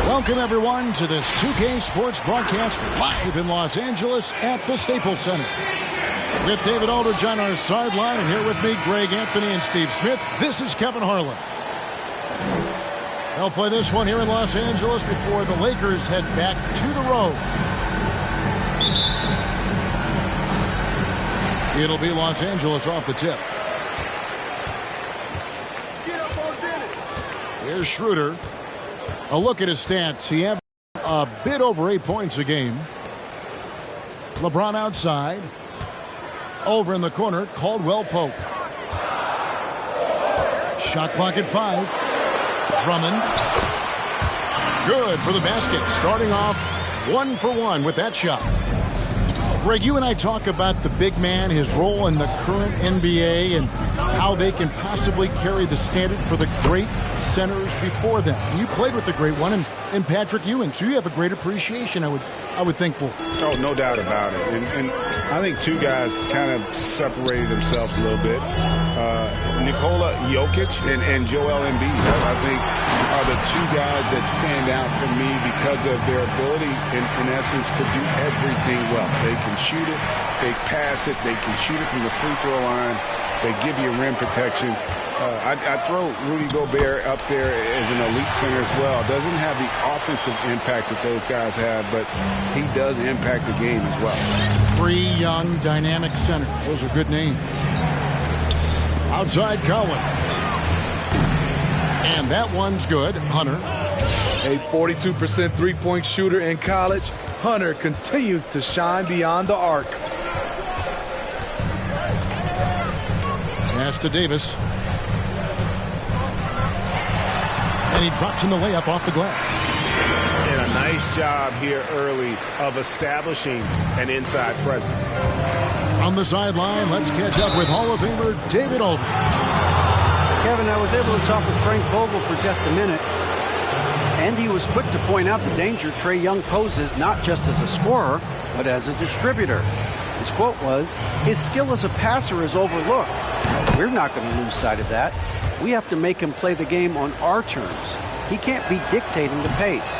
Welcome, everyone, to this 2K Sports broadcast live in Los Angeles at the Staples Center. With David Aldridge on our sideline, and here with me, Greg Anthony and Steve Smith, this is Kevin Harlan. They'll play this one here in Los Angeles before the Lakers head back to the road. It'll be Los Angeles off the tip. Here's Schroeder. A look at his stats. He had a bit over 8 points a game. LeBron outside. Over in the corner, Caldwell Pope. Shot clock at 5. Drummond. Good for the basket. Starting off 1 for 1 with that shot. Greg, you and I talk about the big man, his role in the current NBA, and how they can possibly carry the standard for the great centers before them. You played with the great one in Patrick Ewing, so you have a great appreciation, I would think, for. Oh, no doubt about it. And I think two guys kind of separated themselves a little bit. Nikola Jokic and Joel Embiid, I think, are the two guys that stand out for me because of their ability, in essence, to do everything well. They can shoot it, they pass it, they can shoot it from the free throw line, they give you rim protection. I throw Rudy Gobert up there as an elite center as well. Doesn't have the offensive impact that those guys have, but he does impact the game as well. 3 young, dynamic centers. Those are good names. Outside Cowan. And that one's good. Hunter. A 42% three-point shooter in college, Hunter continues to shine beyond the arc. Pass to Davis. And he drops in the layup off the glass. And a nice job here early of establishing an inside presence. On the sideline, let's catch up with Hall of Famer David Aldridge. Kevin, I was able to talk with Frank Vogel for just a minute, and he was quick to point out the danger Trae Young poses not just as a scorer, but as a distributor. His quote was, "His skill as a passer is overlooked. We're not going to lose sight of that. We have to make him play the game on our terms. He can't be dictating the pace."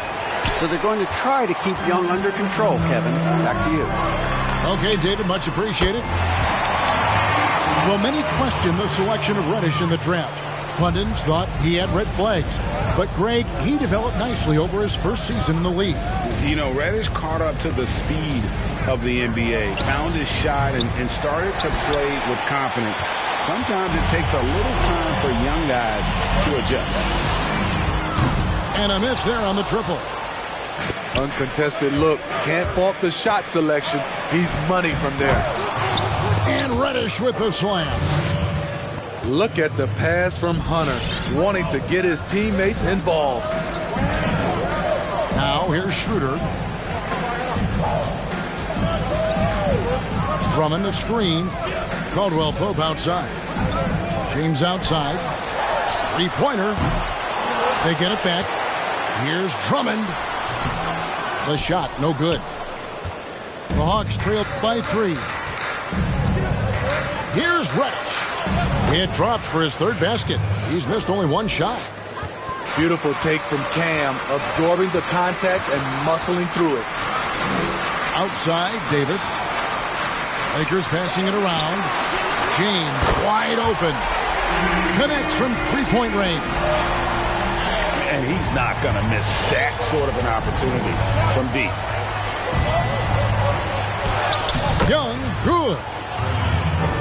So they're going to try to keep Young under control, Kevin. Back to you. Okay, David, much appreciated. Well, many question the selection of Reddish in the draft. Pundits thought he had red flags. But, Greg, he developed nicely over his first season in the league. You know, Reddish caught up to the speed of the NBA, found his shot, and started to play with confidence. Sometimes it takes a little time for young guys to adjust. And a miss there on the triple. Uncontested look. Can't fault the shot selection. He's money from there. And Reddish with the slam. Look at the pass from Hunter, wanting to get his teammates involved. Now here's Schroeder. Drummond the screen. Caldwell Pope outside. James outside. Three-pointer. They get it back. Here's Drummond. The shot, no good. The Hawks trailed by 3. Here's Reddish. It drops for his third basket. He's missed only 1 shot. Beautiful take from Cam, absorbing the contact and muscling through it. Outside, Davis. Lakers passing it around. James wide open. Connects from three-point range. And he's not going to miss that sort of an opportunity from deep. Young, good.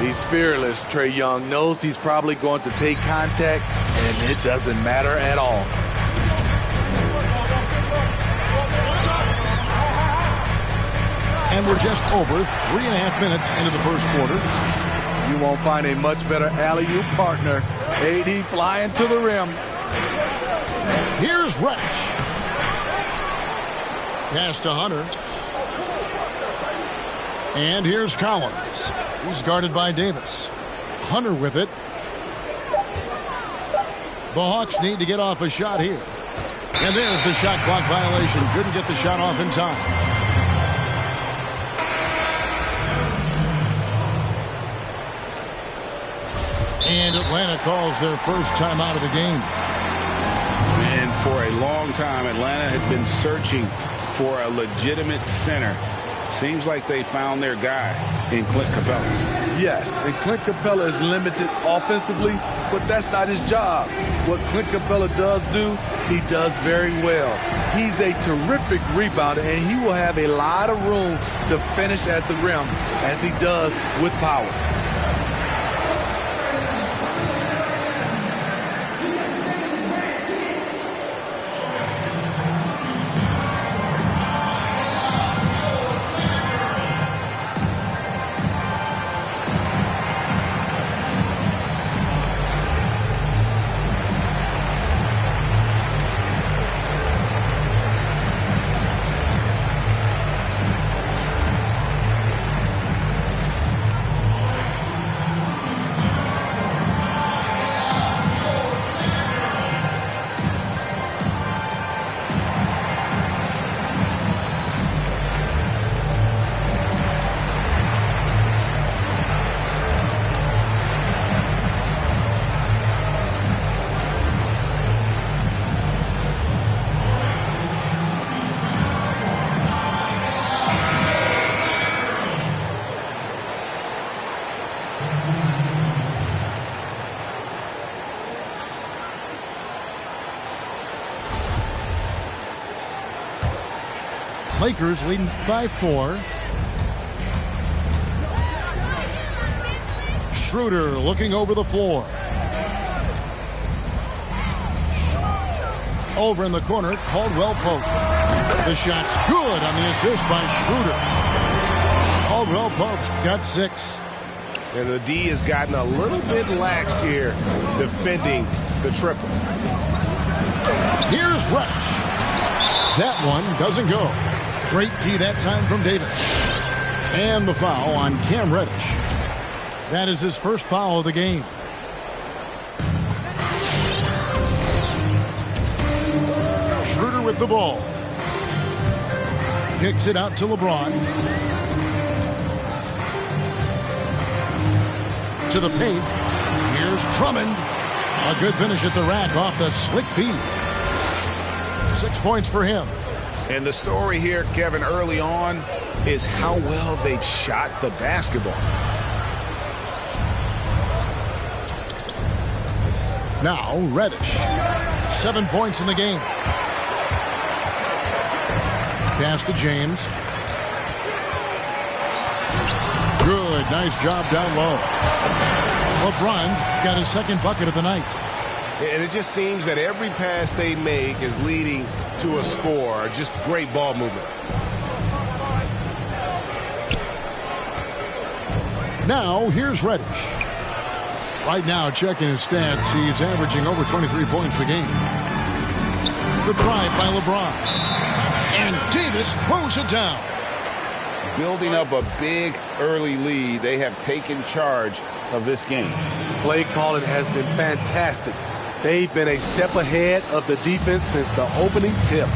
He's fearless. Trae Young knows he's probably going to take contact, and it doesn't matter at all. And we're just over 3.5 minutes into the first quarter. You won't find a much better alley-oop partner. AD flying to the rim. Here's Reddish. Pass to Hunter. And here's Collins. He's guarded by Davis. Hunter with it. The Hawks need to get off a shot here. And there's the shot clock violation. Couldn't get the shot off in time. And Atlanta calls their first timeout of the game. And for a long time, Atlanta had been searching for a legitimate center. Seems like they found their guy in Clint Capella. Yes, and Clint Capella is limited offensively, but that's not his job. What Clint Capella does do, he does very well. He's a terrific rebounder, and he will have a lot of room to finish at the rim, as he does with power. Lakers leading by 4. Schroeder looking over the floor. Over in the corner, Caldwell Pope. The shot's good on the assist by Schroeder. Caldwell Pope's got 6. And the D has gotten a little bit laxed here defending the triple. Here's Reddish. That one doesn't go. Great D that time from Davis. And the foul on Cam Reddish. That is his first foul of the game. Schroeder with the ball. Kicks it out to LeBron. To the paint. Here's Drummond. A good finish at the rack off the slick feed. 6 points for him. And the story here, Kevin, early on is how well they've shot the basketball. Now Reddish. 7 points in the game. Pass to James. Good. Nice job down low. LeBron's got his second bucket of the night. And it just seems that every pass they make is leading to a score. Just great ball movement. Now, here's Reddish. Right now, checking his stats, he's averaging over 23 points a game. The drive by LeBron. And Davis throws it down. Building up a big early lead, they have taken charge of this game. Play calling has been fantastic. They've been a step ahead of the defense since the opening tip.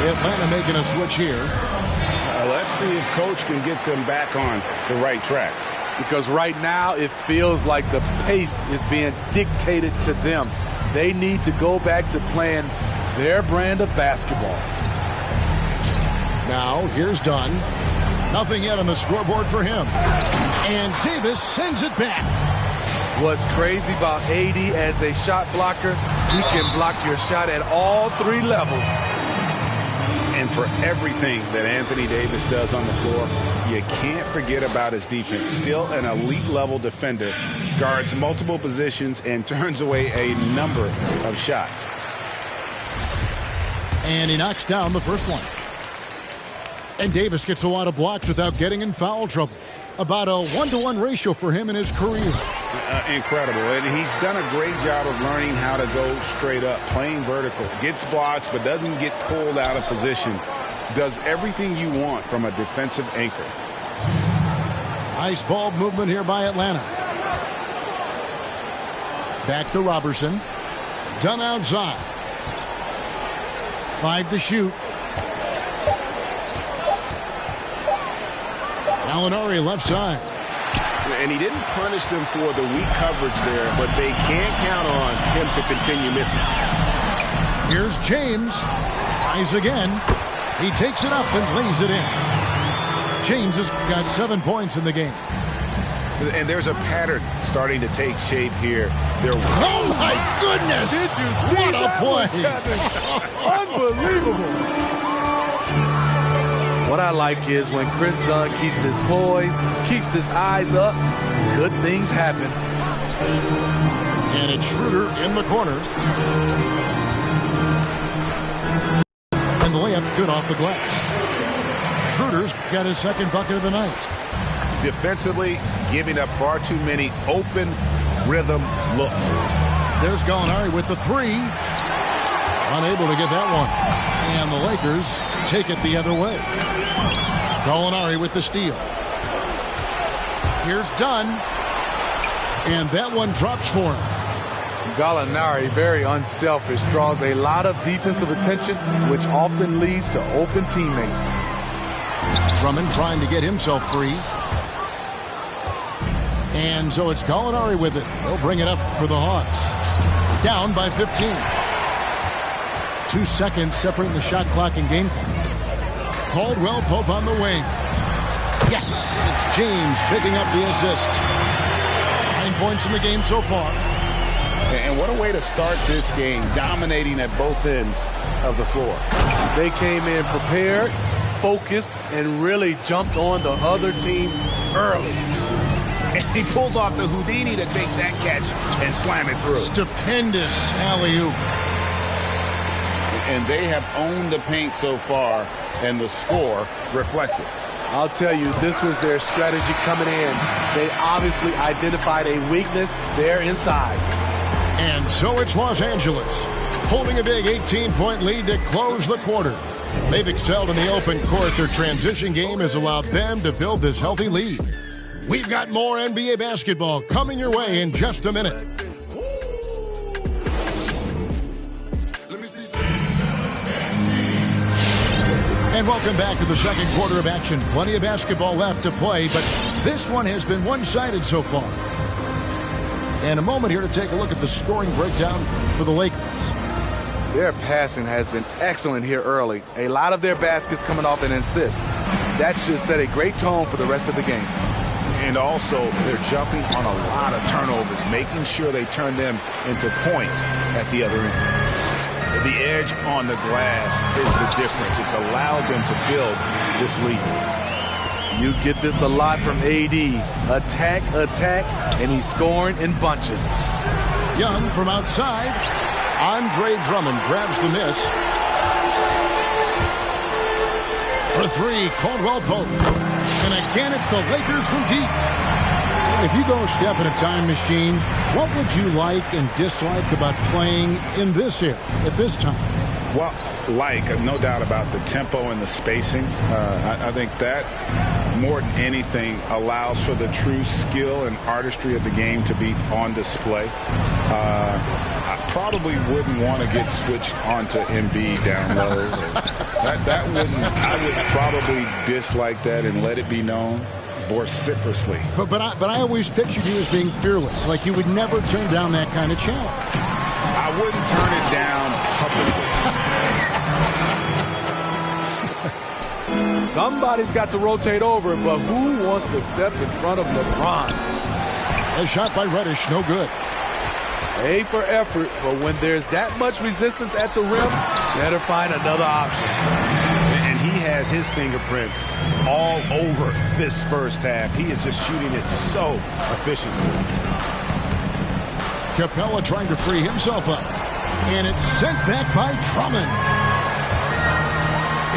Atlanta making a switch here. Let's see if Coach can get them back on the right track. Because right now it feels like the pace is being dictated to them. They need to go back to playing their brand of basketball. Now, here's Dunn. Nothing yet on the scoreboard for him. And Davis sends it back. What's crazy about AD as a shot blocker, he can block your shot at all 3 levels. And for everything that Anthony Davis does on the floor, you can't forget about his defense. Still an elite level defender, guards multiple positions and turns away a number of shots. And he knocks down the first one. And Davis gets a lot of blocks without getting in foul trouble. About a 1-to-1 ratio for him in his career. Incredible. And he's done a great job of learning how to go straight up, playing vertical. Gets blocks, but doesn't get pulled out of position. Does everything you want from a defensive anchor. Nice ball movement here by Atlanta. Back to Robertson. Done outside. 5 to shoot. Gallinari left side. And he didn't punish them for the weak coverage there, but they can't count on him to continue missing. Here's James. Tries again. He takes it up and lays it in. James has got 7 points in the game. And there's a pattern starting to take shape here. Oh, my goodness! Did you see what a play? Unbelievable. What I like is when Chris Dunn keeps his poise, keeps his eyes up, good things happen. And it's Schroeder in the corner. And the layup's good off the glass. Schroeder's got his second bucket of the night. Defensively, giving up far too many open rhythm looks. There's Gallinari with the 3. Unable to get that one. And the Lakers take it the other way. Gallinari with the steal. Here's Dunn. And that one drops for him. Gallinari, very unselfish, draws a lot of defensive attention, which often leads to open teammates. Drummond trying to get himself free. And so it's Gallinari with it. They'll bring it up for the Hawks. Down by 15. 2 seconds separating the shot clock and game clock. Caldwell Pope on the wing. Yes, it's James picking up the assist. 9 points in the game so far. And what a way to start this game, dominating at both ends of the floor. They came in prepared, focused, and really jumped on the other team early. And he pulls off the Houdini to take that catch and slam it through. Stupendous alley-oop. And they have owned the paint so far, and the score reflects it. I'll tell you, this was their strategy coming in. They obviously identified a weakness there inside. And so it's Los Angeles, holding a big 18-point lead to close the quarter. They've excelled in the open court. Their transition game has allowed them to build this healthy lead. We've got more NBA basketball coming your way in just a minute. And welcome back to the second quarter of action. Plenty of basketball left to play, but this one has been one-sided so far. And a moment here to take a look at the scoring breakdown for the Lakers. Their passing has been excellent here early. A lot of their baskets coming off an assist. That should set a great tone for the rest of the game. And also, they're jumping on a lot of turnovers, making sure they turn them into points at the other end. The edge on the glass is the difference. It's allowed them to build this lead. You get this a lot from AD. Attack, attack, and he's scoring in bunches. Young from outside. Andre Drummond grabs the miss. For 3, Caldwell Pope. And again, it's the Lakers from deep. If you go a step in a time machine, what would you like and dislike about playing in this era at this time? Well, no doubt about the tempo and the spacing. I think that, more than anything, allows for the true skill and artistry of the game to be on display. I probably wouldn't want to get switched onto Embiid down low. I would probably dislike that and let it be known vociferously. But I always pictured you as being fearless, like you would never turn down that kind of challenge. I wouldn't turn it down publicly. Somebody's got to rotate over, but who wants to step in front of LeBron? A shot by Reddish, no good. A for effort, but when there's that much resistance at the rim, better find another option. And he has his fingerprints all over this first half. He is just shooting it so efficiently. Capella trying to free himself up. And it's sent back by Drummond.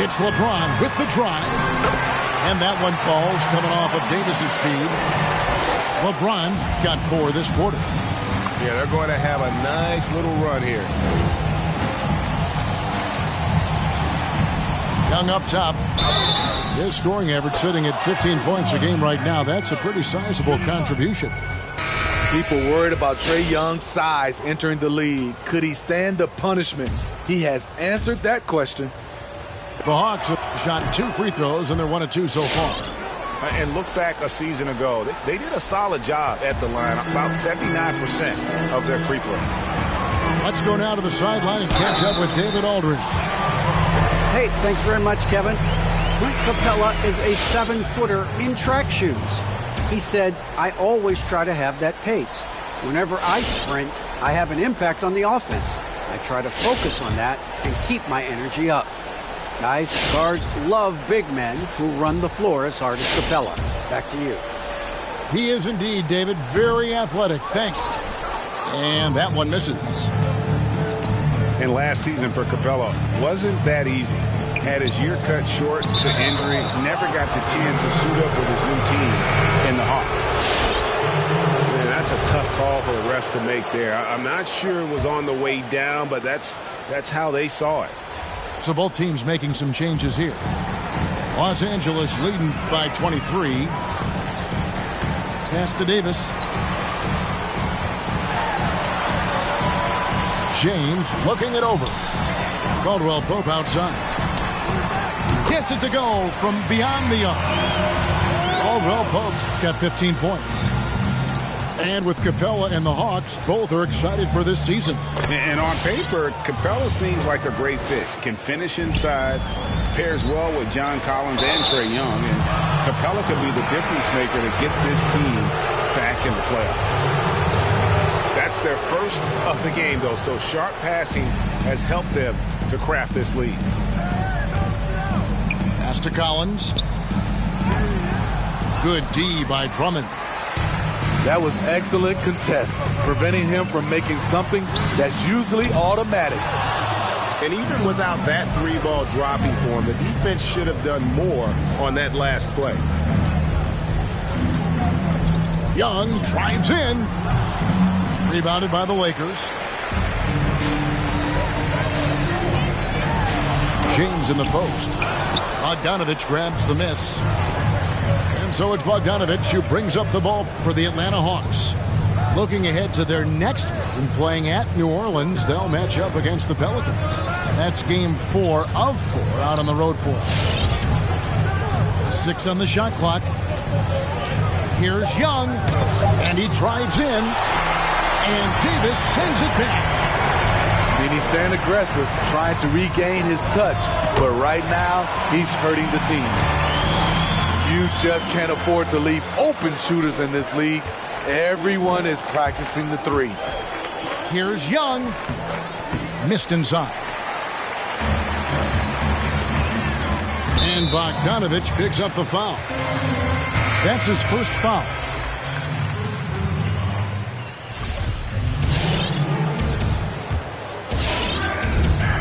It's LeBron with the drive. And that one falls coming off of Davis's feed. LeBron's got 4 this quarter. Yeah, they're going to have a nice little run here. Young up top. His scoring average sitting at 15 points a game right now. That's a pretty sizable contribution. People worried about Trae Young's size entering the league. Could he stand the punishment? He has answered that question. The Hawks have shot 2 free throws, and they're 1 of 2 so far. And look back a season ago. They did a solid job at the line, about 79% of their free throws. Let's go now to the sideline and catch up with David Aldridge. Hey, thanks very much, Kevin. Clint Capella is a 7-footer in track shoes. He said, I always try to have that pace. Whenever I sprint, I have an impact on the offense. I try to focus on that and keep my energy up. Guys, guards love big men who run the floor as hard as Capella. Back to you. He is indeed, David, very athletic. Thanks. And that one misses. And last season for Capella wasn't that easy. Had his year cut short to injury, never got the chance to suit up with his new team in the Hawks. Man, that's a tough call for the refs to make there. I'm not sure it was on the way down, but that's how they saw it. So both teams making some changes here. Los Angeles leading by 23. Pass to Davis. James looking it over. Caldwell Pope outside. Gets it to go from beyond the arc. Caldwell Pope's got 15 points. And with Capella and the Hawks, both are excited for this season. And on paper, Capella seems like a great fit. Can finish inside, pairs well with John Collins and Trae Young. And Capella could be the difference maker to get this team back in the playoffs. That's their first of the game, though, so sharp passing has helped them to craft this lead. Pass to Collins. Good D by Drummond. That was excellent contest, preventing him from making something that's usually automatic. And even without that 3-ball dropping for him, the defense should have done more on that last play. Young drives in. Rebounded by the Lakers. James in the post. Bogdanovich grabs the miss. And so it's Bogdanovich who brings up the ball for the Atlanta Hawks. Looking ahead to their next game, playing at New Orleans, they'll match up against the Pelicans. That's game 4 of 4 out on the road for them. 6 on the shot clock. Here's Young, and he drives in, and Davis sends it back. And he's staying aggressive, trying to regain his touch. But right now, he's hurting the team. You just can't afford to leave open shooters in this league. Everyone is practicing the 3. Here's Young. Missed inside. And Bogdanovich picks up the foul. That's his first foul.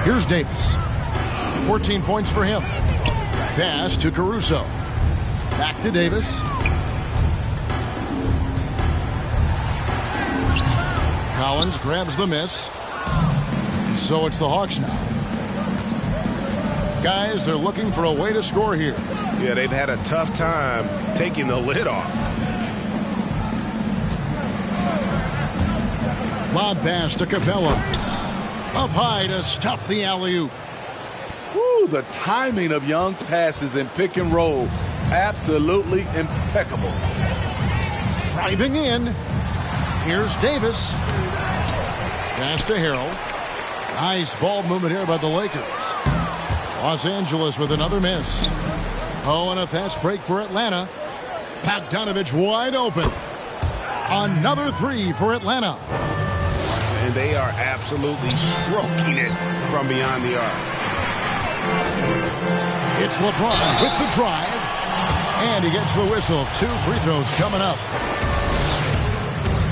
Here's Davis. 14 points for him. Pass to Caruso. Back to Davis. Collins grabs the miss. So it's the Hawks now. Guys, they're looking for a way to score here. Yeah, they've had a tough time taking the lid off. Lob pass to Capella. Up high to stuff the alley-oop. Woo, the timing of Young's passes in pick and roll, absolutely impeccable. Driving in. Here's Davis. Pass to Harrell. Nice ball movement here by the Lakers. Los Angeles with another miss. Oh, and a fast break for Atlanta. Bogdanovich wide open. Another 3 for Atlanta. And they are absolutely stroking it from beyond the arc. It's LeBron with the drive. And he gets the whistle. 2 free throws coming up.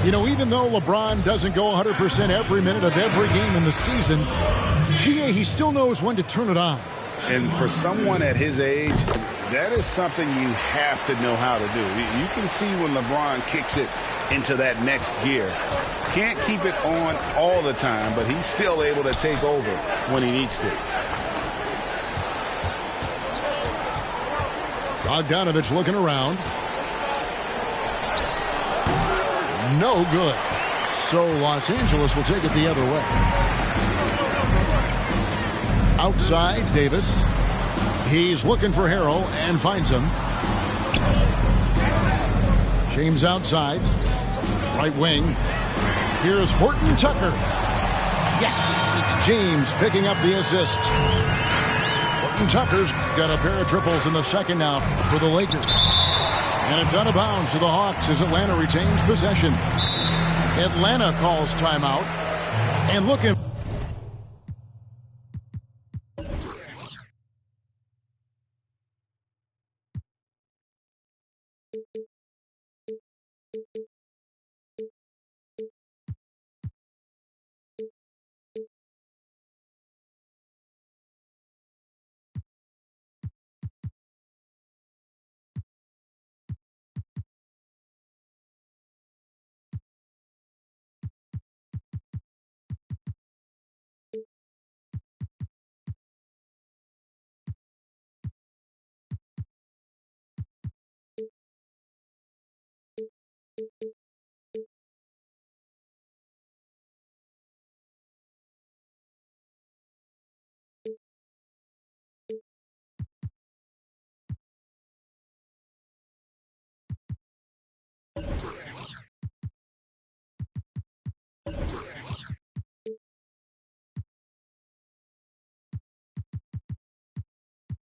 You know, even though LeBron doesn't go 100% every minute of every game in the season, GA, he still knows when to turn it on. And for someone at his age, that is something you have to know how to do. You can see when LeBron kicks it into that next gear. Can't keep it on all the time, but he's still able to take over when he needs to. Bogdanovich looking around. No good. So Los Angeles will take it the other way. Outside, Davis. He's looking for Harrell and finds him. James outside. Right wing. Here's Horton Tucker. Yes, it's James picking up the assist. Horton Tucker's got a pair of triples in the second now for the Lakers. And it's out of bounds to the Hawks as Atlanta retains possession. Atlanta calls timeout. And looking.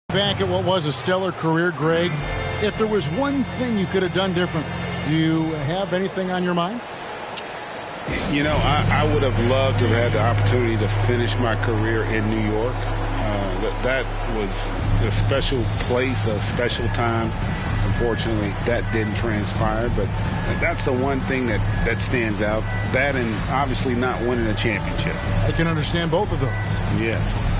Back at what was a stellar career, Greg, if there was one thing you could have done different, do you have anything on your mind? You know, I would have loved to have had the opportunity to finish my career in New York. That was a special place, a special time. Unfortunately, that didn't transpire, but that's the one thing that stands out. That and obviously not winning a championship. I can understand both of those. Yes.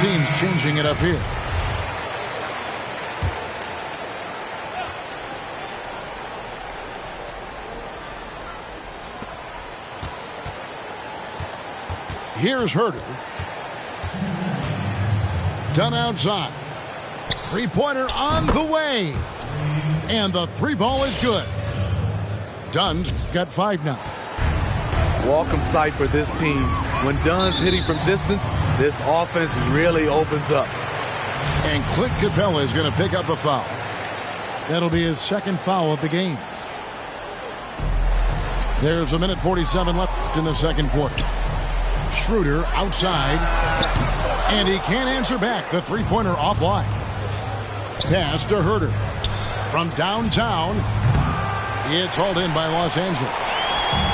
Teams changing it up here. Here's Herter. Done outside. Three-pointer on the way. And the three ball is good. Dunn's got 5 now. Welcome sight for this team. When Dunn's hitting from distance, this offense really opens up. And Clint Capella is going to pick up a foul. That'll be his second foul of the game. There's a minute 47 left in the second quarter. Schroeder outside. And he can't answer back. The three-pointer offline. Pass to Herter. From downtown. It's hauled in by Los Angeles.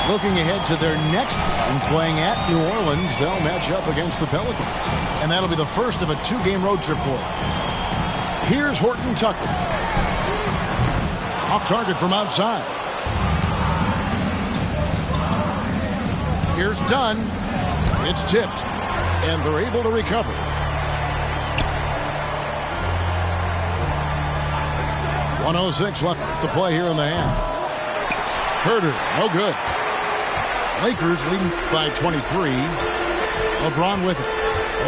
Looking ahead to their next game, playing at New Orleans, they'll match up against the Pelicans. And that'll be the first of a 2-game road trip for them. Here's Horton Tucker. Off target from outside. Here's Dunn. It's tipped. And they're able to recover. .106 left to play here in the half. Herter, no good. Lakers leading by 23. LeBron with it.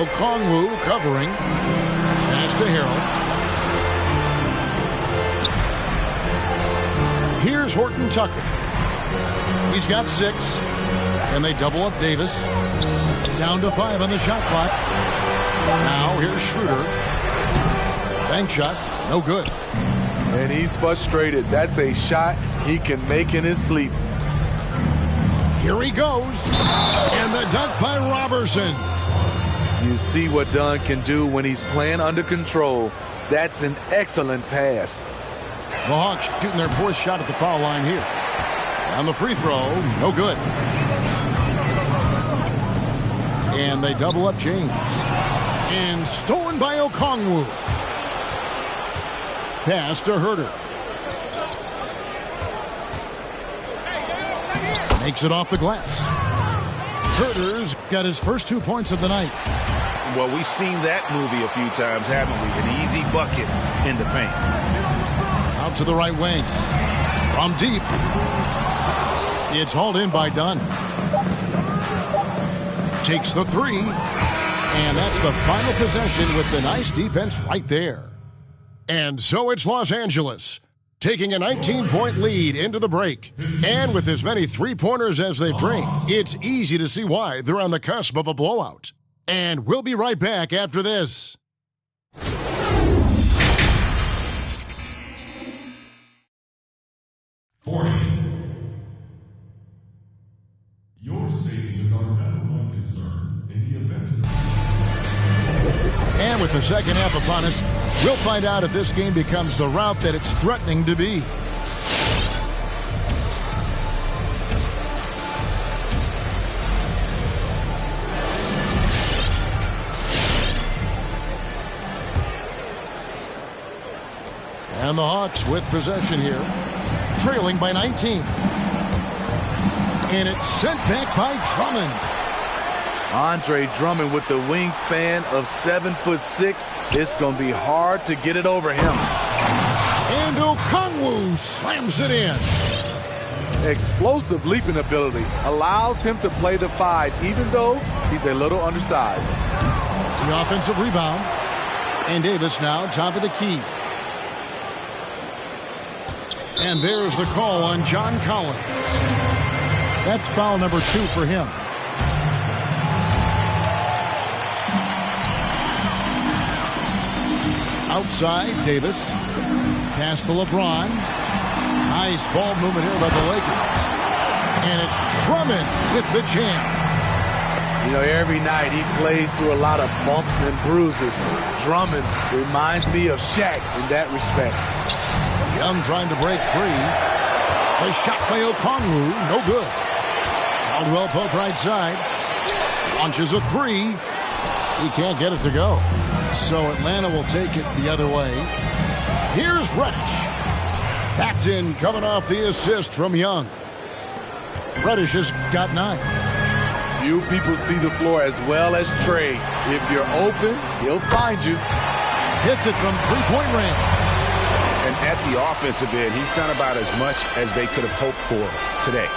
Okongwu covering. Pass to Harrell. Here's Horton Tucker. He's got 6. And they double up Davis. Down to 5 on the shot clock. Now here's Schroeder. Bank shot, no good. And he's frustrated. That's a shot he can make in his sleep. Here he goes. And the dunk by Robertson. You see what Dunn can do when he's playing under control. That's an excellent pass. The Hawks shooting their fourth shot at the foul line here. On the free throw, no good. And they double up James. And stolen by Okongwu. Pass to Herter. Makes it off the glass. Herter's got his first 2 points of the night. Well, we've seen that movie a few times, haven't we? An easy bucket in the paint. Out to the right wing. From deep. It's hauled in by Dunn. Takes the three. And that's the final possession with the nice defense right there. And so it's Los Angeles taking a 19-point lead into the break. And with as many three-pointers as they bring, it's easy to see why they're on the cusp of a blowout. And we'll be right back after this. Your safety is our number one concern in the event of... And with the second half upon us, we'll find out if this game becomes the rout that it's threatening to be. And the Hawks with possession here, trailing by 19. And it's sent back by Drummond. Andre Drummond with the wingspan of 7'6". It's going to be hard to get it over him. And Okongwu slams it in. Explosive leaping ability allows him to play the 5, even though he's a little undersized. The offensive rebound. And Davis now top of the key. And there's the call on John Collins. That's foul number 2 for him. Outside, Davis. Pass to LeBron. Nice ball movement here by the Lakers. And it's Drummond with the jam. You know, every night he plays through a lot of bumps and bruises. Drummond reminds me of Shaq in that respect. Young trying to break free. A shot by Okongwu, no good. Caldwell Pope right side. Launches a three. He can't get it to go. So Atlanta will take it the other way. Here's Reddish. That's in, coming off the assist from Young. Reddish has got 9. Few people see the floor as well as Trey. If you're open, he'll find you. Hits it from three-point range. And at the offensive end, he's done about as much as they could have hoped for today.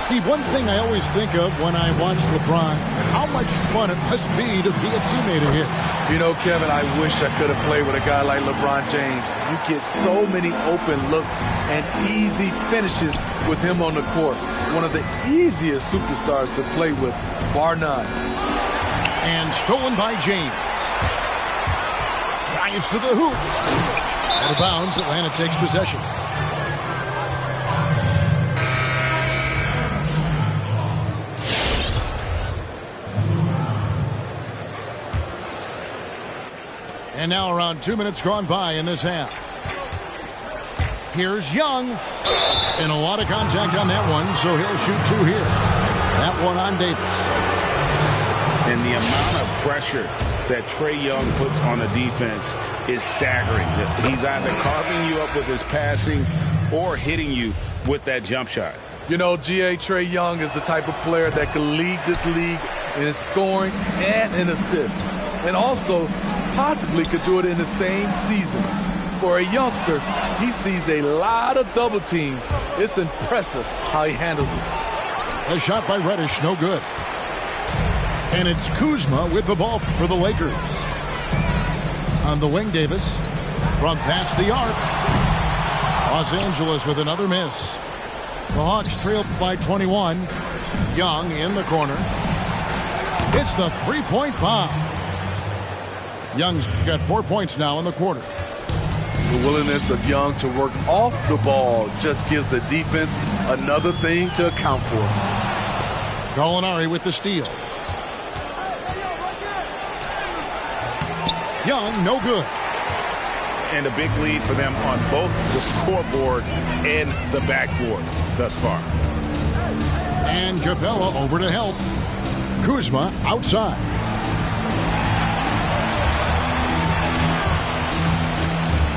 Steve, one thing I always think of when I watch LeBron, how much fun it must be to be a teammate of his. You know, Kevin, I wish I could have played with a guy like LeBron James. You get so many open looks and easy finishes with him on the court. One of the easiest superstars to play with, bar none. And stolen by James. Drives to the hoop. Out of bounds, Atlanta takes possession. And now around 2 minutes gone by in this half. Here's Young. And a lot of contact on that one, so he'll shoot 2 here. That one on Davis. And the amount of pressure that Trae Young puts on the defense is staggering. He's either carving you up with his passing or hitting you with that jump shot. You know, G.A. Trae Young is the type of player that can lead this league in scoring and in assists. And also possibly could do it in the same season. For a youngster, he sees a lot of double teams. It's impressive how he handles it. A shot by Reddish, no good. And it's Kuzma with the ball for the Lakers. On the wing, Davis. From past the arc. Los Angeles with another miss. The Hawks trail by 21. Young in the corner. It's the three-point bomb. Young's got 4 points now in the quarter. The willingness of Young to work off the ball just gives the defense another thing to account for. Gallinari with the steal. Young, no good. And a big lead for them on both the scoreboard and the backboard thus far. And Capella over to help. Kuzma outside.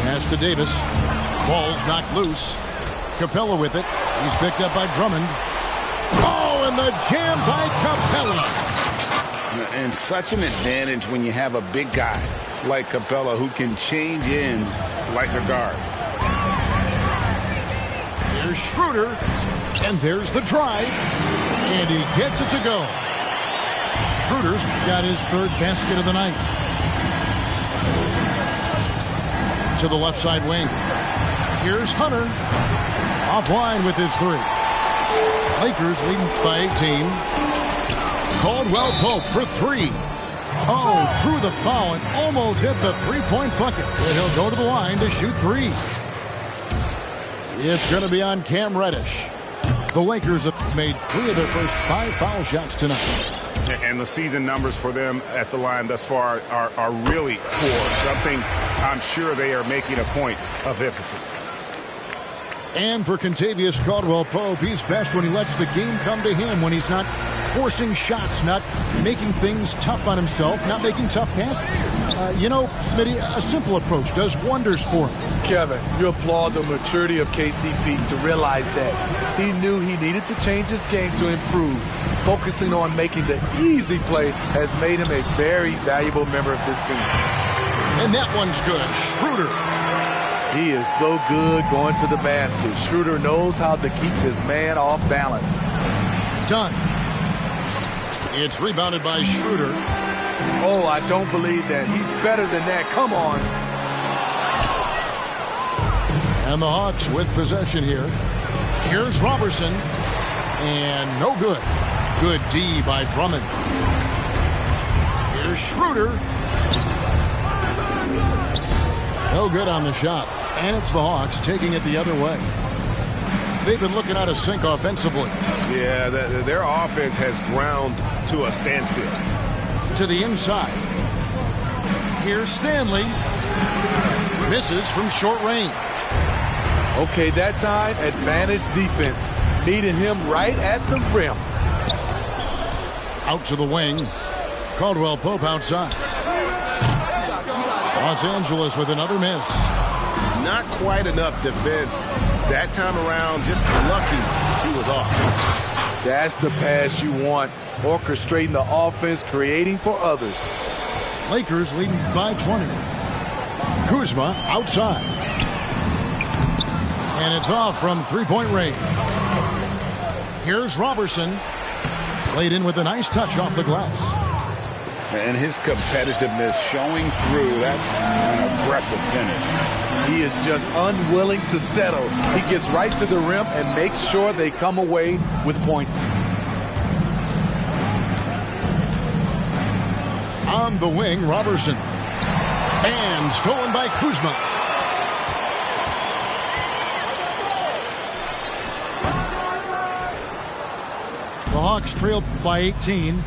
Pass to Davis. Ball's knocked loose. Capella with it. He's picked up by Drummond. Oh, and the jam by Capella. And such an advantage when you have a big guy like Capella who can change ends like a guard. There's Schroeder, and there's the drive, and he gets it to go. Schroeder's got his third basket of the night. To the left side wing. Here's Hunter. Offline with his three. Lakers leading by 18. Caldwell Pope for three. Oh, drew the foul and almost hit the three-point bucket. And he'll go to the line to shoot three. It's going to be on Cam Reddish. The Lakers have made 3 of their first 5 foul shots tonight. And the season numbers for them at the line thus far are really poor. Something I'm sure they are making a point of emphasis. And for Kentavious Caldwell-Pope, he's best when he lets the game come to him, when he's not forcing shots, not making things tough on himself, not making tough passes. Smitty, a simple approach does wonders for him. Kevin, you applaud the maturity of KCP to realize that. He knew he needed to change his game to improve. Focusing on making the easy play has made him a very valuable member of this team. And that one's good. Schroeder. He is so good going to the basket. Schroeder knows how to keep his man off balance. Done. It's rebounded by Schroeder. Oh, I don't believe that. He's better than that. Come on. And the Hawks with possession here. Here's Robertson. And no good. Good D by Drummond. Here's Schroeder. No good on the shot. And it's the Hawks taking it the other way. They've been looking out of sync offensively. Yeah, their offense has ground to a standstill. To the inside. Here's Stanley. Misses from short range. Okay, that time, advantage defense. Meeting him right at the rim. Out to the wing. Caldwell Pope outside. Los Angeles with another miss. Not quite enough defense. That time around, just lucky he was off. That's the pass you want. Orchestrating the offense, creating for others. Lakers leading by 20. Kuzma outside. And it's off from three-point range. Here's Robertson. Played in with a nice touch off the glass. And his competitiveness showing through. That's an aggressive finish. He is just unwilling to settle. He gets right to the rim and makes sure they come away with points. On the wing, Robertson. And stolen by Kuzma. The Hawks trailed by 18.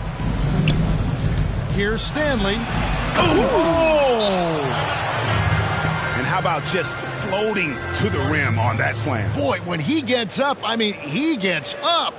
Here's Stanley. Oh! And how about just floating to the rim on that slam? Boy, when he gets up, he gets up.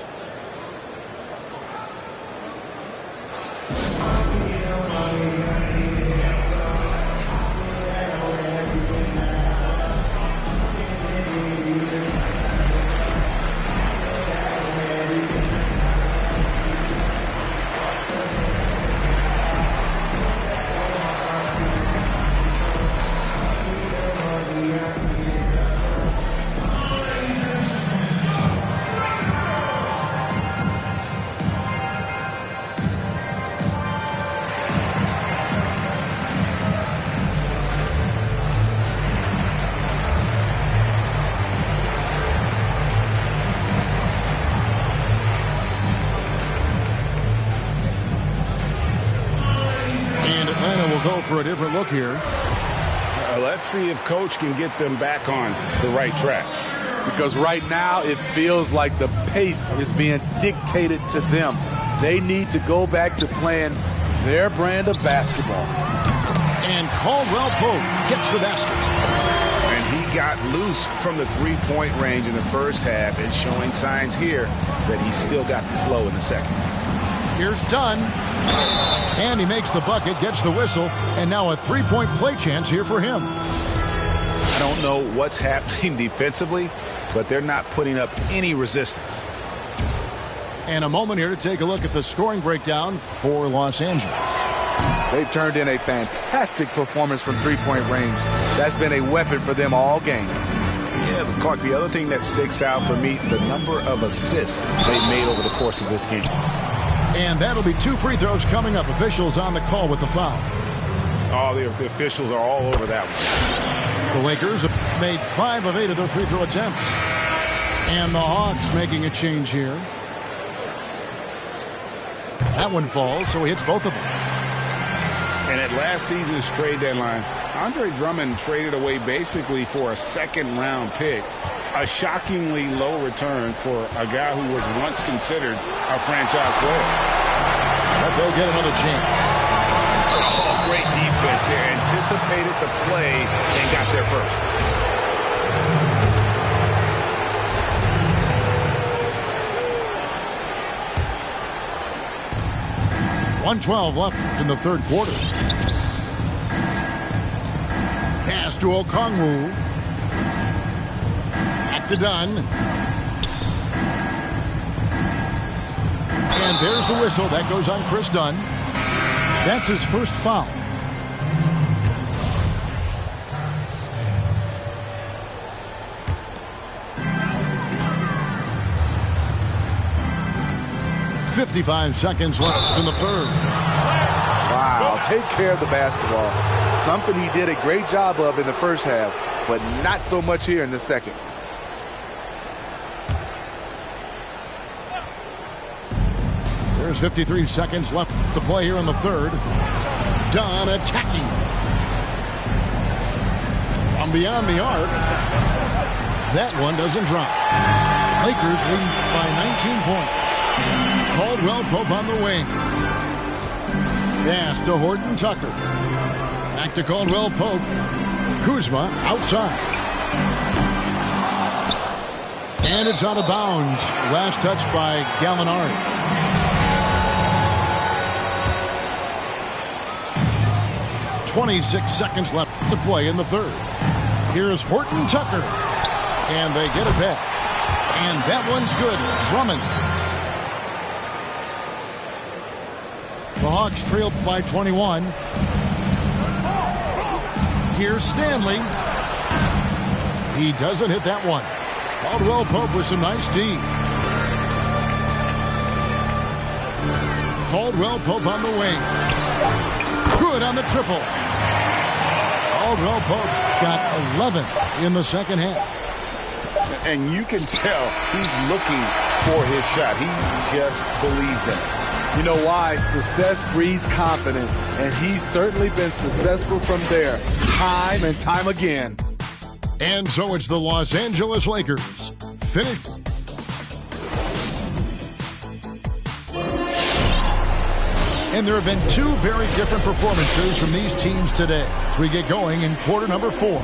for a different look here. Let's see if Coach can get them back on the right track. Because right now it feels like the pace is being dictated to them. They need to go back to playing their brand of basketball. And Caldwell Pope gets the basket. And he got loose from the three-point range in the first half and showing signs here that he's still got the flow in the second. Here's Dunn. And he makes the bucket, gets the whistle, and now a three-point play chance here for him. I don't know what's happening defensively, but they're not putting up any resistance. And a moment here to take a look at the scoring breakdown for Los Angeles. They've turned in a fantastic performance from three-point range. That's been a weapon for them all game. Yeah, but Clark, the other thing that sticks out for me, the number of assists they've made over the course of this game. And that'll be 2 free throws coming up. Officials on the call with the foul. Oh, the officials are all over that one. The Lakers have made 5 of 8 of their free throw attempts. And the Hawks making a change here. That one falls, so he hits both of them. And at last season's trade deadline, Andre Drummond traded away basically for a second-round pick. A shockingly low return for a guy who was once considered a franchise player. But they'll get another chance. Oh, great defense there. Anticipated the play and got there first. .112 left in the third quarter. Pass to Okongwu. Back to Dunn. And there's the whistle. That goes on Chris Dunn. That's his first foul. .55 seconds left in the third. Wow, take care of the basketball. Something he did a great job of in the first half, but not so much here in the second. There's 53 seconds left to play here in the third. Dunn attacking. From beyond the arc. That one doesn't drop. Lakers lead by 19 points. Caldwell Pope on the wing. Pass to Horton Tucker. Back to Caldwell Pope. Kuzma outside. And it's out of bounds. Last touch by Gallinari. .26 seconds left to play in the third. Here's Horton Tucker. And they get it back. And that one's good. Drummond. The Hawks trailed by 21. Here's Stanley. He doesn't hit that one. Caldwell Pope with some nice D. Caldwell Pope on the wing. Good on the triple. Caldwell Pope's got 11 in the second half. And you can tell he's looking for his shot. He just believes in it. You know why? Success breeds confidence, and he's certainly been successful from there, time and time again. And so it's the Los Angeles Lakers. Finish. And there have been 2 very different performances from these teams today as we get going in quarter number 4.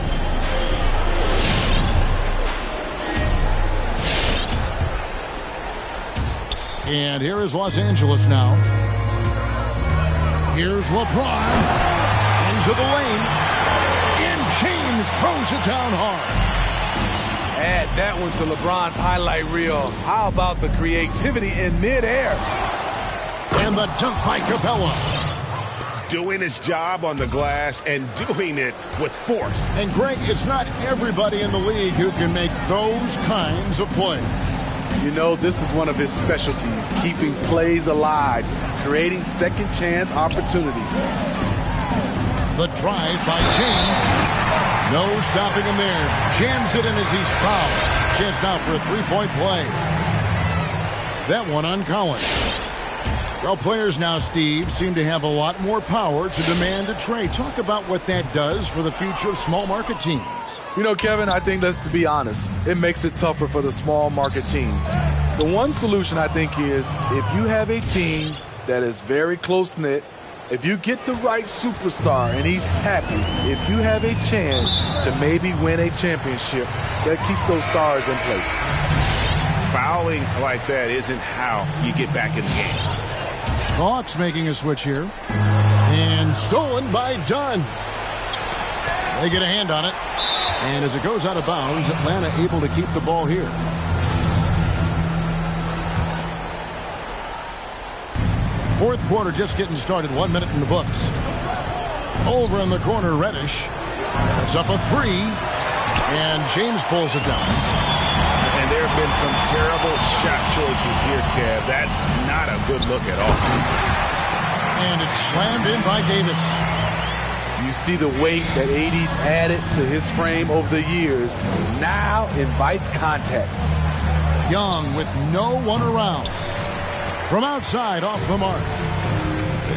And here is Los Angeles now. Here's LeBron into the lane. And James throws it down hard. Add that one to LeBron's highlight reel. How about the creativity in midair? And the dunk by Capella. Doing his job on the glass and doing it with force. And Greg, it's not everybody in the league who can make those kinds of plays. You know, this is one of his specialties, keeping plays alive, creating second chance opportunities. The drive by James. No stopping him there. Jams it in as he's fouled. Chance now for a three-point play. That one on Collins. Well, players now, Steve, seem to have a lot more power to demand a trade. Talk about what that does for the future of small market teams. You know, Kevin, I think, let's be honest, it makes it tougher for the small market teams. The one solution, I think, is if you have a team that is very close-knit, if you get the right superstar and he's happy, if you have a chance to maybe win a championship, that keeps those stars in place. Fouling like that isn't how you get back in the game. Hawks making a switch here. And stolen by Dunn. They get a hand on it. And as it goes out of bounds, Atlanta able to keep the ball here. Fourth quarter just getting started. 1 minute in the books. Over in the corner, Reddish. It's up a three. And James pulls it down. And there have been some terrible shot choices here, Kev. That's not a good look at all. And it's slammed in by Davis. You see the weight that AD's added to his frame over the years. Now invites contact. Young with no one around. From outside, off the mark.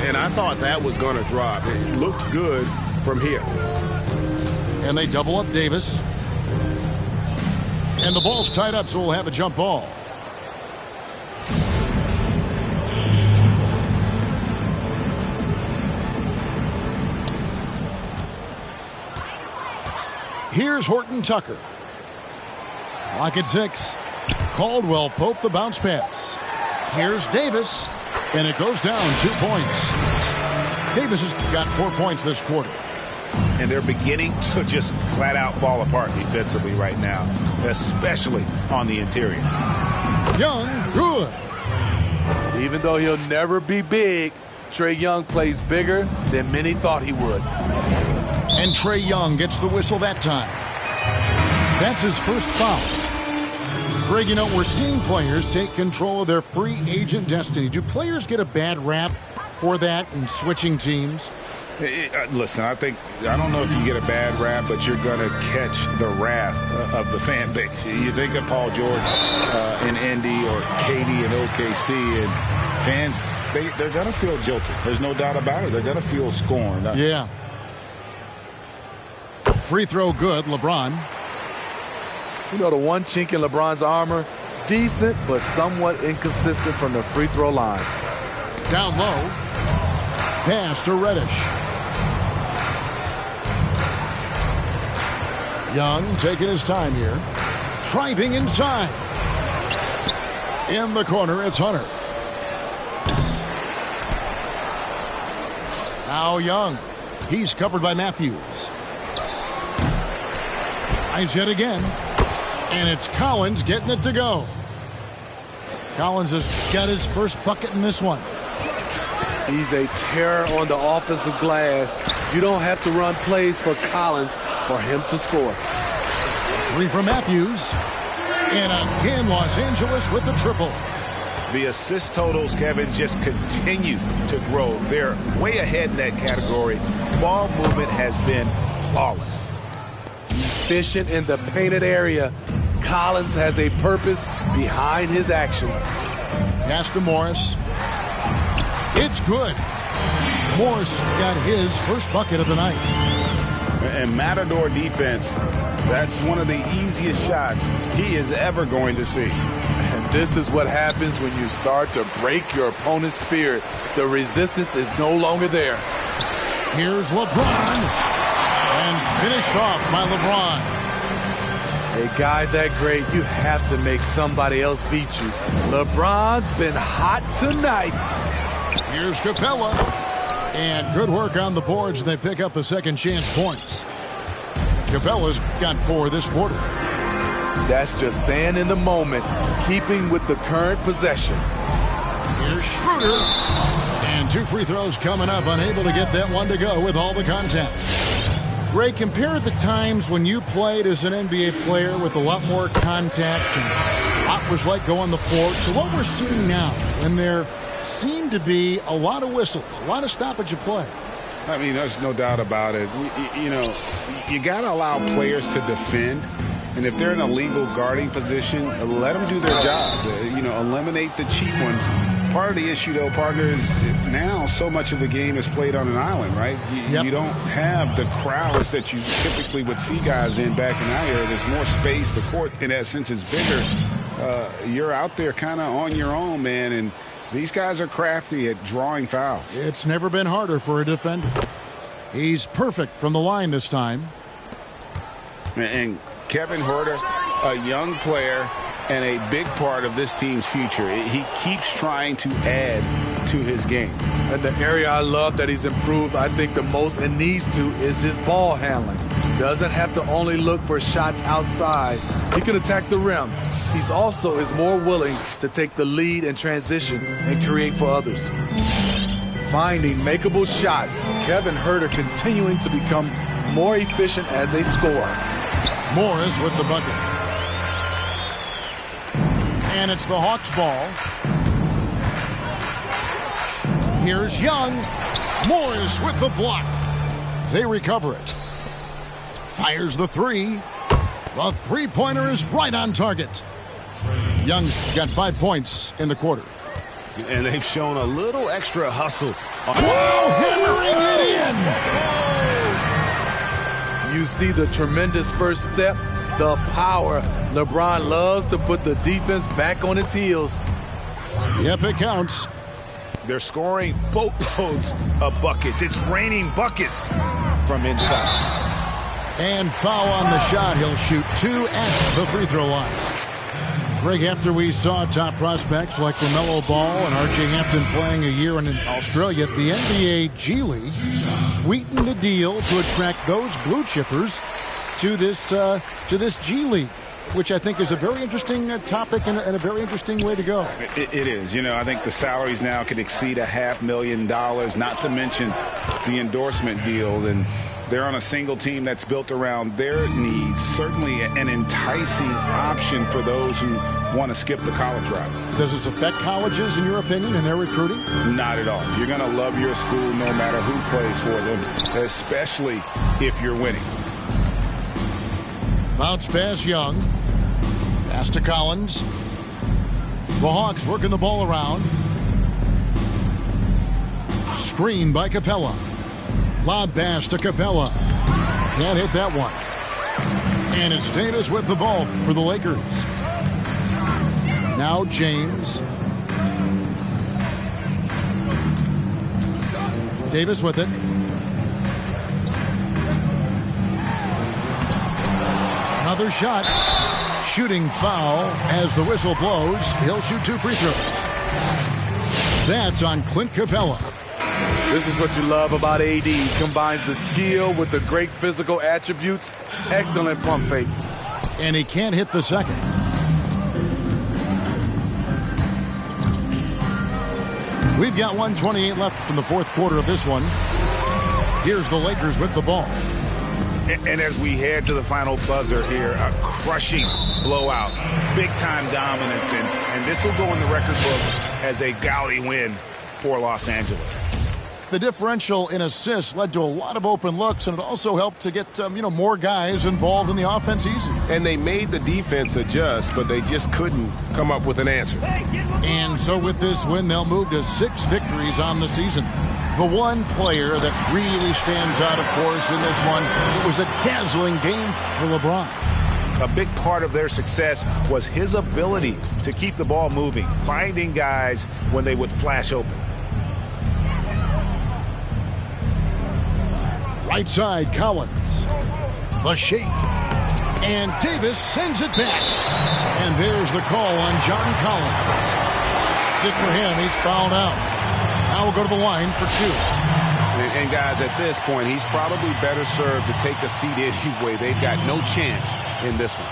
And I thought that was going to drop. It looked good from here. And they double up Davis. And the ball's tied up, so we'll have a jump ball. Here's Horton Tucker. Lock at 6. Caldwell Pope the bounce pass. Here's Davis. And it goes down 2 points. Davis has got 4 points this quarter. And they're beginning to just flat out fall apart defensively right now, especially on the interior. Young, good. Even though he'll never be big, Trae Young plays bigger than many thought he would. And Trae Young gets the whistle that time. That's his first foul. Greg, you know, we're seeing players take control of their free agent destiny. Do players get a bad rap for that and switching teams? Listen, I don't know if you get a bad rap, but you're going to catch the wrath of the fan base. You think of Paul George in Indy or KD in OKC, and fans, they're going to feel jilted. There's no doubt about it. They're going to feel scorned. Yeah. Free throw good, LeBron. You know, the one chink in LeBron's armor, decent but somewhat inconsistent from the free throw line. Down low. Pass to Reddish. Young taking his time here. Driving inside. In the corner, it's Hunter. Now Young. He's covered by Matthews. Tries yet again. And it's Collins getting it to go. Collins has got his first bucket in this one. He's a terror on the offensive glass. You don't have to run plays for Collins for him to score. Three from Matthews. And again, Los Angeles with the triple. The assist totals, Kevin, just continue to grow. They're way ahead in that category. Ball movement has been flawless. Efficient in the painted area. Collins has a purpose behind his actions. Pass to Morris. It's good. Morris got his first bucket of the night. And Matador defense, that's one of the easiest shots he is ever going to see. And this is what happens when you start to break your opponent's spirit. The resistance is no longer there. Here's LeBron. And finished off by LeBron. A guy that great, you have to make somebody else beat you. LeBron's been hot tonight. Here's Capella. And good work on the boards. They pick up the second chance points. Capella's got 4 this quarter. That's just staying in the moment, keeping with the current possession. Here's Schroeder. And 2 free throws coming up. Unable to get that one to go with all the contact. Ray, compare the times when you played as an NBA player with a lot more contact and what was like go on the floor to what we're seeing now, when there seem to be a lot of whistles, a lot of stoppage of play. I mean, there's no doubt about it. You know, you got to allow players to defend. And if they're in a legal guarding position, let them do their job. You know, eliminate the cheap ones. Part of the issue, though, partner, is now so much of the game is played on an island, right? You don't have the crowds that you typically would see guys in back in our era. There's more space. The court, in that sense, is bigger. You're out there kind of on your own, man, and these guys are crafty at drawing fouls. It's never been harder for a defender. He's perfect from the line this time. And Kevin Huerter, a young player and a big part of this team's future. He keeps trying to add to his game. And the area I love that he's improved, I think, the most and needs to is his ball handling. Doesn't have to only look for shots outside. He can attack the rim. He's also is more willing to take the lead in transition and create for others. Finding makeable shots, Kevin Huerter continuing to become more efficient as a scorer. Morris with the bucket. And it's the Hawks ball. Here's Young. Morris with the block. They recover it. Fires the three. The three-pointer is right on target. Young's got 5 points in the quarter. And they've shown a little extra hustle. Whoa, hammering it in. You see the tremendous first step, the power. LeBron loves to put the defense back on its heels. Yep, it counts. They're scoring boatloads of buckets. It's raining buckets from inside. And foul on the shot. He'll shoot 2 at the free throw line. Greg, after we saw top prospects like LaMelo Ball and R.J. Hampton playing a year in Australia, the NBA G League sweetened the deal to attract those blue chippers to this G League, which I think is a very interesting topic and a very interesting way to go. It is. You know, I think the salaries now could exceed $500,000, not to mention the endorsement deals. And they're on a single team that's built around their needs. Certainly an enticing option for those who want to skip the college route. Does this affect colleges, in your opinion, in their recruiting? Not at all. You're going to love your school no matter who plays for them, especially if you're winning. Bounce pass, Young. Pass to Collins. The Hawks working the ball around. Screen by Capella. Lob pass to Capella. Can't hit that one. And it's Davis with the ball for the Lakers. Now James. Davis with it. Another shot. Shooting foul as the whistle blows. He'll shoot 2 free throws. That's on Clint Capella. This is what you love about AD. He combines the skill with the great physical attributes. Excellent pump fake. And he can't hit the second. We've got 1:28 left in the fourth quarter of this one. Here's the Lakers with the ball. And as we head to the final buzzer here, a crushing blowout, big-time dominance, and this will go in the record books as a gaudy win for Los Angeles. The differential in assists led to a lot of open looks, and it also helped to get more guys involved in the offense easy. And they made the defense adjust, but they just couldn't come up with an answer. And so with this win, they'll move to 6 victories on the season. The one player that really stands out, of course, in this one, it was a dazzling game for LeBron. A big part of their success was his ability to keep the ball moving, finding guys when they would flash open. Right side, Collins. The shake. And Davis sends it back. And there's the call on John Collins. That's it for him. He's fouled out. Now we'll go to the line for 2. And guys, at this point, he's probably better served to take a seat anyway. They've got no chance in this one.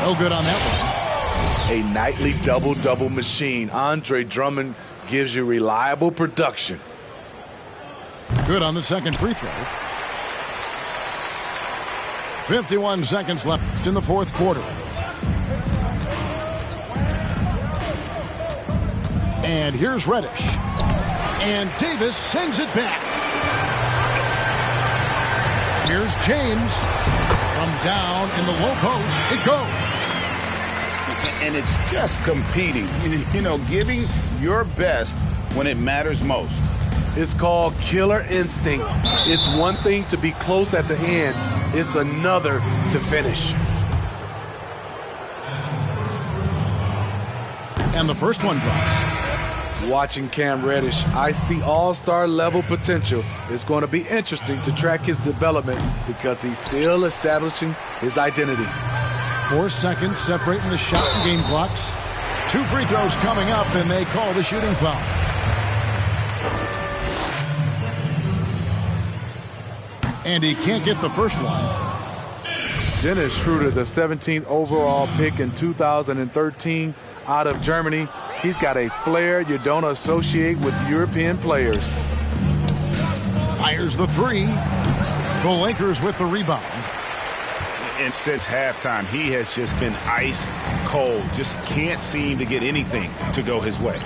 No good on that one. A nightly double-double machine. Andre Drummond gives you reliable production. Good on the second free throw. 51 seconds left in the fourth quarter. And here's Reddish. And Davis sends it back. Here's James. From down in the low post, it goes. And it's just competing, you know, giving your best when it matters most. It's called killer instinct. It's one thing to be close at the end. It's another to finish. And the first one drops. Watching Cam Reddish, I see all-star level potential. It's going to be interesting to track his development because he's still establishing his identity. 4 seconds separating the shot and game clocks. 2 free throws coming up, and they call the shooting foul. And he can't get the first one. Dennis Schroeder, the 17th overall pick in 2013 out of Germany. He's got a flair you don't associate with European players. Fires the 3. The Lakers with the rebound. And since halftime, he has just been ice cold. Just can't seem to get anything to go his way.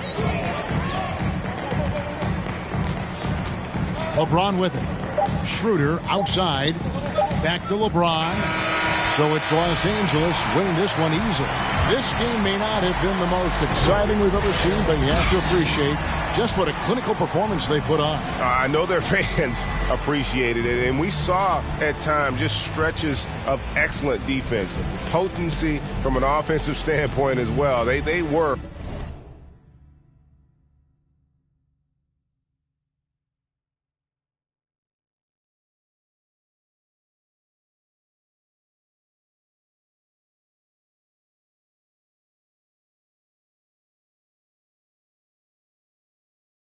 LeBron with it. Schroeder outside. Back to LeBron. So it's Los Angeles winning this one easily. This game may not have been the most exciting we've ever seen, but you have to appreciate just what a clinical performance they put on. I know their fans appreciated it, and we saw at times just stretches of excellent defense, potency from an offensive standpoint as well. They were